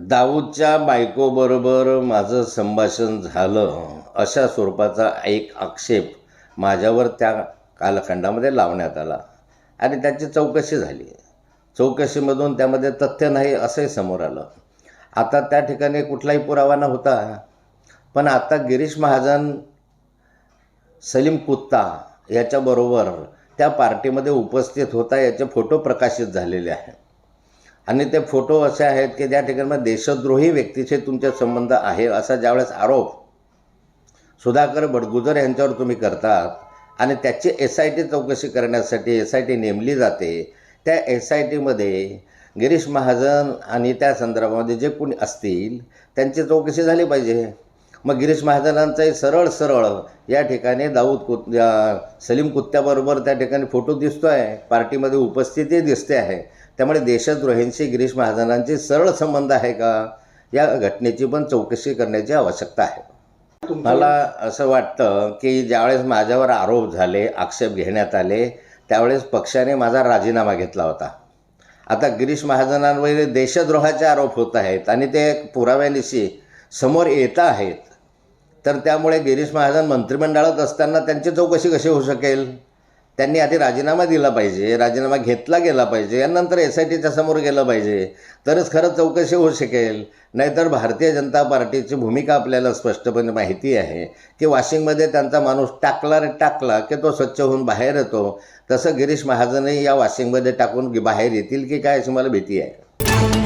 दाऊदच्या बायकोबरोबर माझं संभाषण झालं अशा स्वरूपाचा एक आक्षेप माझ्यावर त्या कालखंडामध्ये लावण्यात आला आणि त्याची चौकशी झाली. चौकशीमधून त्यामध्ये तथ्य नाही असंही समोर आलं. आता त्या ठिकाणी कुठलाही पुरावा नव्हता, पण आता गिरीश महाजन, सलीम कुत्ता याच्याबरोबर त्या पार्टीमध्ये उपस्थित होता याचे फोटो प्रकाशित झालेले आहेत. आणि ते फोटो असे आहेत की त्या ठिकाणी देशद्रोही व्यक्तीचे तुमचे संबंध आहे असा ज्यावेळेस आरोप सुधाकर बडगुजर यांच्यावर तुम्ही करतात आणि त्याची SIT चौकशी करण्यासाठी SIT नेमली जाते. त्या SITमध्ये गिरीश महाजन आणि त्या संदर्भामध्ये जे कोणी असतील त्यांची चौकशी झाली पाहिजे. मग गिरीश महाजनांचाही सरळ या ठिकाणी सलीम कुत्त्याबरोबर त्या ठिकाणी फोटो दिसतो आहे, पार्टीमध्ये उपस्थिती दिसते आहे. त्यामुळे देशद्रोहींशी गिरीश महाजनांचे सरळ संबंध आहे का, या घटनेची पण चौकशी करण्याची आवश्यकता आहे. मला असं वाटतं की ज्यावेळेस माझ्यावर आरोप झाले, आक्षेप घेण्यात आले, त्यावेळेस पक्षाने माझा राजीनामा घेतला होता. आता गिरीश महाजनांवर देशद्रोहाचे आरोप होत आहेत आणि ते पुराव्यानिशी समोर येत आहेत, तर त्यामुळे गिरीश महाजन मंत्रिमंडळात असताना त्यांची चौकशी कशी होऊ शकेल? त्यांनी आधी राजीनामा दिला पाहिजे, राजीनामा घेतला गेला पाहिजे, यानंतर SITच्या समोर गेलं पाहिजे, तरच खरं चौकशी होऊ शकेल. नाहीतर भारतीय जनता पार्टीची भूमिका आपल्याला स्पष्टपणे माहिती आहे की वॉशिंगमध्ये त्यांचा माणूस टाकला की तो स्वच्छ होऊन बाहेर येतो. तसं गिरीश महाजनही या वॉशिंगमध्ये टाकून बाहेर येतील की काय अशी मला भीती आहे.